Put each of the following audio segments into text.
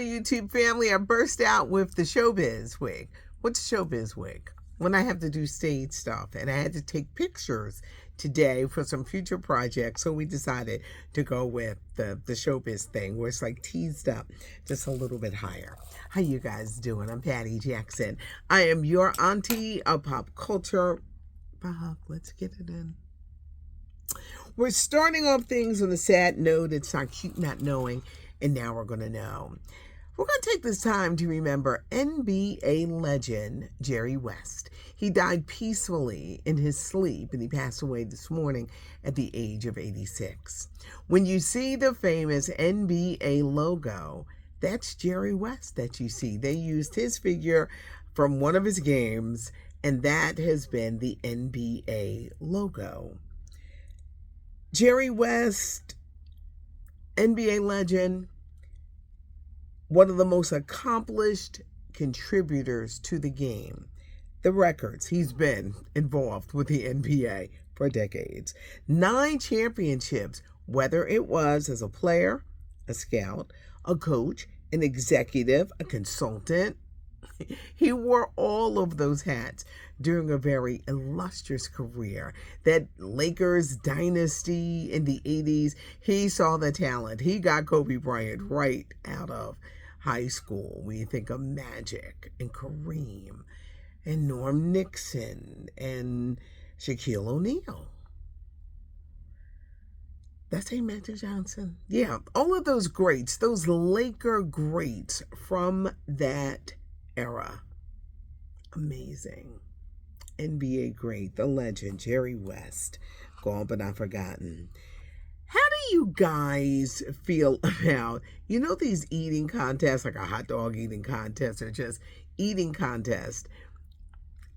YouTube family. I burst out with the showbiz wig. What's showbiz wig? When I have to do stage stuff, and I had to take pictures today for some future projects, so we decided to go with the showbiz thing, where it's like teased up just a little bit higher. How you guys doing? I'm Patty Jackson. I am your auntie of pop culture. Let's get it in. We're starting off things on a sad note. It's not cute not knowing, and now we're going to know. We're going to take this time to remember NBA legend Jerry West. He died peacefully in his sleep, and he passed away this morning at the age of 86. When you see the famous NBA logo, that's Jerry West that you see. They used his figure from one of his games, and that has been the NBA logo. Jerry West, NBA legend, one of the most accomplished contributors to the game. The records, he's been involved with the NBA for decades. 9 championships, whether it was as a player, a scout, a coach, an executive, a consultant. He wore all of those hats during a very illustrious career. That Lakers dynasty in the 80s, he saw the talent. He got Kobe Bryant right out of high school. When you think of Magic and Kareem and Norm Nixon and Shaquille O'Neal. That's a Magic Johnson. Yeah, all of those greats, those Laker greats from that era. Amazing. NBA great, the legend, Jerry West. Gone but not forgotten. How do you guys feel about, these eating contests, like a hot dog eating contest or just eating contest?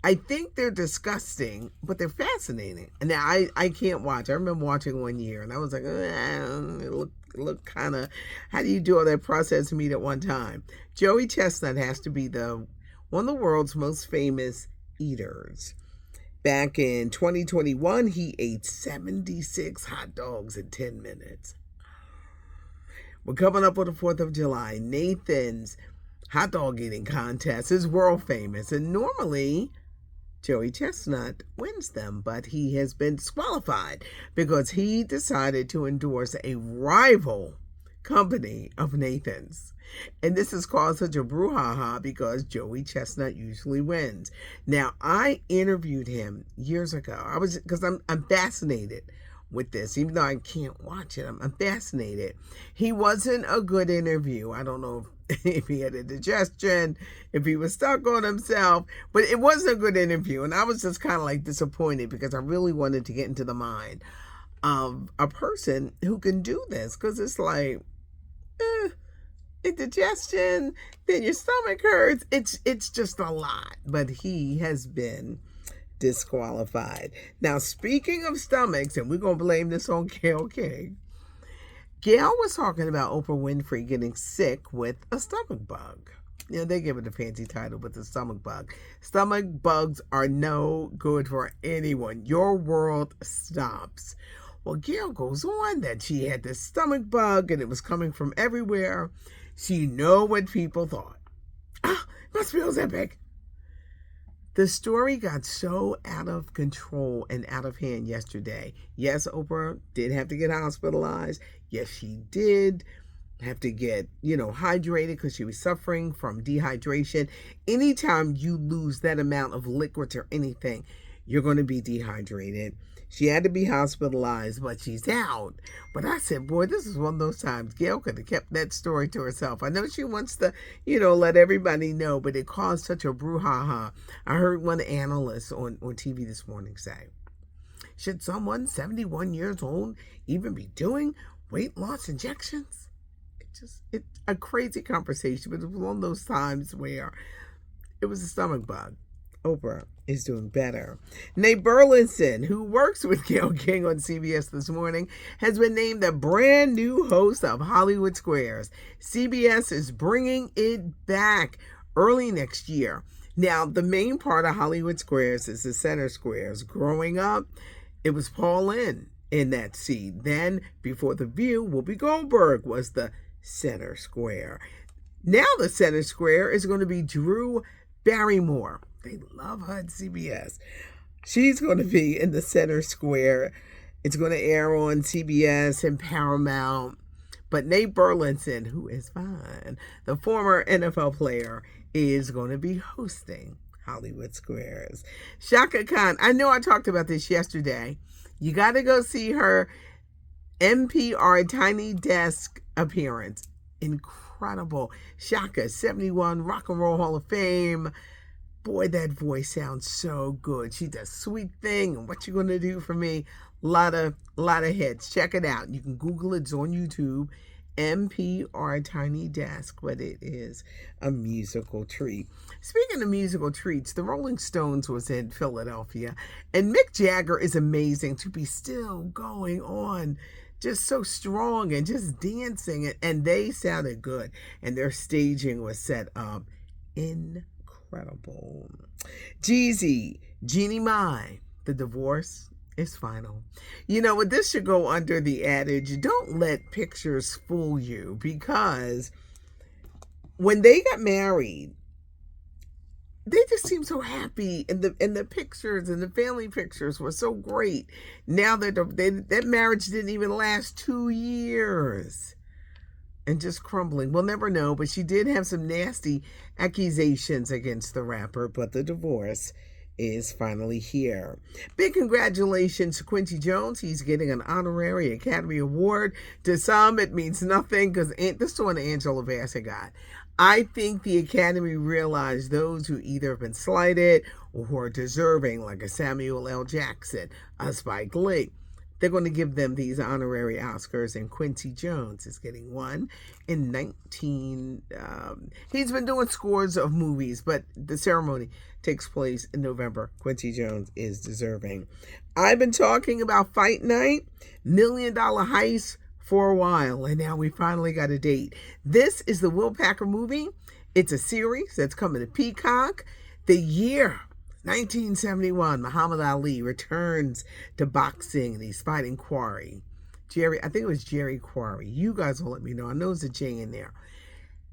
I think they're disgusting, but they're fascinating. And now I can't watch. I remember watching one year, and I was like, it looked kind of, how do you do all that processed meat at one time? Joey Chestnut has to be one of the world's most famous eaters. Back in 2021, he ate 76 hot dogs in 10 minutes. We're coming up on the 4th of July. Nathan's hot dog eating contest is world famous, and normally Joey Chestnut wins them, but he has been disqualified because he decided to endorse a rival company of Nathan's. And this has caused such a brouhaha because Joey Chestnut usually wins. Now, I interviewed him years ago. Because I'm fascinated with this, even though I can't watch it. I'm fascinated. He wasn't a good interview. I don't know if he had indigestion, if he was stuck on himself, but it wasn't a good interview. And I was just kind of like disappointed because I really wanted to get into the mind of a person who can do this, because it's like, indigestion, then your stomach hurts. It's just a lot, but he has been disqualified. Now, speaking of stomachs, and we're going to blame this on Gayle King. Gayle was talking about Oprah Winfrey getting sick with a stomach bug. They give it a fancy title with the stomach bug. Stomach bugs are no good for anyone. Your world stops. Well, Gayle goes on that she had this stomach bug and it was coming from everywhere. So you know what people thought. Must be Ozempic. The story got so out of control and out of hand yesterday. Yes, Oprah did have to get hospitalized. Yes, she did have to get, hydrated because she was suffering from dehydration. Anytime you lose that amount of liquids or anything, you're going to be dehydrated. She had to be hospitalized, but she's out. But I said, boy, this is one of those times Gayle could have kept that story to herself. I know she wants to, let everybody know, but it caused such a brouhaha. I heard one analyst on TV this morning say, should someone 71 years old even be doing weight loss injections? It's a crazy conversation, but it was one of those times where it was a stomach bug. Oprah is doing better. Nate Burleson, who works with Gayle King on CBS this morning, has been named the brand new host of Hollywood Squares. CBS is bringing it back early next year. Now, the main part of Hollywood Squares is the center squares. Growing up, it was Paul Lynde in that seat. Then, before The View, Whoopi Goldberg was the center square. Now the center square is going to be Drew Barrymore. They love her at CBS. She's going to be in the center square. It's going to air on CBS and Paramount. But Nate Burleson, who is fine, the former NFL player, is going to be hosting Hollywood Squares. Shaka Khan, I know I talked about this yesterday. You got to go see her NPR Tiny Desk appearance. Incredible. Shaka, 71, Rock and Roll Hall of Fame. Boy, that voice sounds so good. She does Sweet Thing and What You Gonna Do for Me. Lot of hits. Check it out. You can Google it. It's on YouTube. NPR Tiny Desk, but it is a musical treat. Speaking of musical treats, the Rolling Stones was in Philadelphia, and Mick Jagger is amazing to be still going on, just so strong and just dancing, and they sounded good, and their staging was set up incredible. Jeezy, Jeannie Mai, the divorce is final. You know what? This should go under the adage, don't let pictures fool you, because when they got married, they just seemed so happy, and the pictures and the family pictures were so great. Now that marriage didn't even last 2 years and just crumbling. We'll never know, but she did have some nasty accusations against the rapper, but the divorce is finally here. Big congratulations to Quincy Jones. He's getting an honorary Academy Award. To some, it means nothing because this one Angela Bassett got. I think the Academy realized those who either have been slighted or who are deserving, like a Samuel L. Jackson, a Spike Lee. They're going to give them these honorary Oscars, and Quincy Jones is getting one in 19... he's been doing scores of movies, but the ceremony takes place in November. Quincy Jones is deserving. I've been talking about Fight Night, $1 Million Heist, for a while, and now we finally got a date. This is the Will Packer movie. It's a series that's coming to Peacock. The year 1971, Muhammad Ali returns to boxing, and he's fighting Quarry. I think it was Jerry Quarry. You guys will let me know. I know there's a J in there.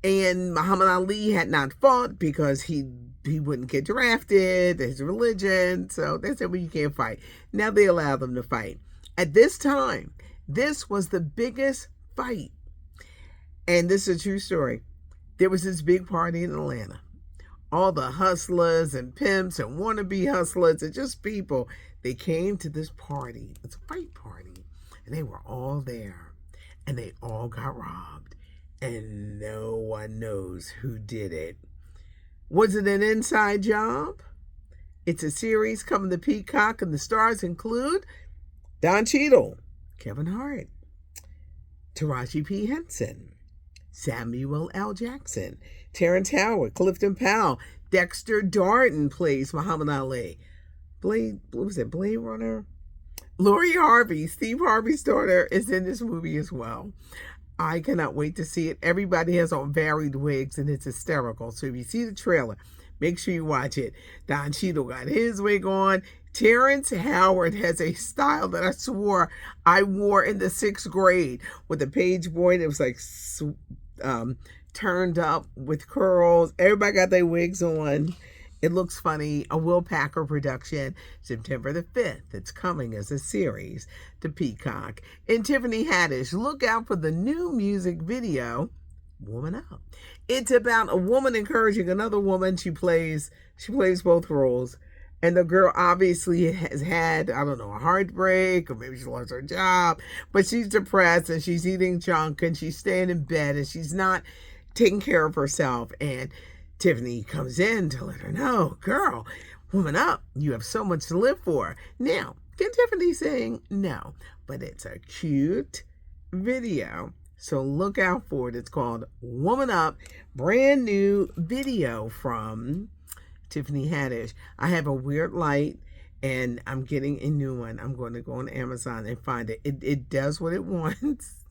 And Muhammad Ali had not fought because he wouldn't get drafted, his religion. So they said, well, you can't fight. Now they allow them to fight. At this time, this was the biggest fight. And this is a true story. There was this big party in Atlanta. All the hustlers and pimps and wannabe hustlers and just people, they came to this party. It's a fight party. And they were all there. And they all got robbed. And no one knows who did it. Was it an inside job? It's a series coming to Peacock, and the stars include Don Cheadle, Kevin Hart, Taraji P. Henson, Samuel L. Jackson, Terrence Howard, Clifton Powell, Dexter Darden plays Muhammad Ali. Blade Runner? Lori Harvey, Steve Harvey's daughter, is in this movie as well. I cannot wait to see it. Everybody has on varied wigs, and it's hysterical. So if you see the trailer, make sure you watch it. Don Cheadle got his wig on. Terrence Howard has a style that I swore I wore in the 6th grade with a page boy that was like turned up with curls. Everybody got their wigs on. It looks funny. A Will Packer production, September the 5th. It's coming as a series to Peacock. And Tiffany Haddish, look out for the new music video, Woman Up. It's about a woman encouraging another woman. She plays both roles. And the girl obviously has had, I don't know, a heartbreak, or maybe she lost her job, but she's depressed and she's eating junk and she's staying in bed and she's not taking care of herself. And Tiffany comes in to let her know, girl, woman up. You have so much to live for. Now, can Tiffany sing? No, but it's a cute video. So look out for it. It's called Woman Up, brand new video from Tiffany Haddish. I have a weird light and I'm getting a new one. I'm going to go on Amazon and find it. It does what it wants.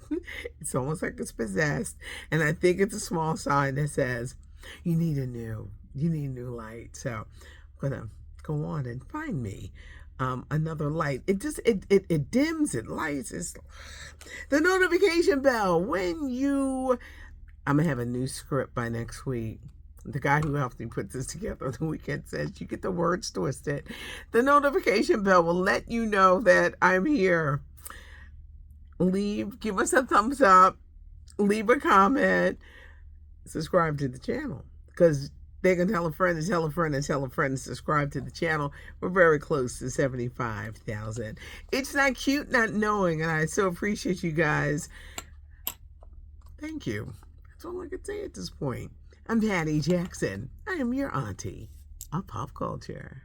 It's almost like it's possessed. And I think it's a small sign that says, you need a new light. So I'm going to go on and find me another light. It dims, it lights. It's the notification bell when you I'm going to have a new script by next week. The guy who helped me put this together on the weekend says you get the words twisted. The notification bell will let you know that I'm here. Give us a thumbs up, leave a comment, subscribe to the channel, because they can tell a friend and tell a friend and tell a friend and subscribe to the channel. We're very close to 75,000. It's not cute not knowing, and I so appreciate you guys. Thank you. That's all I can say at this point. I'm Patty Jackson. I am your auntie of pop culture.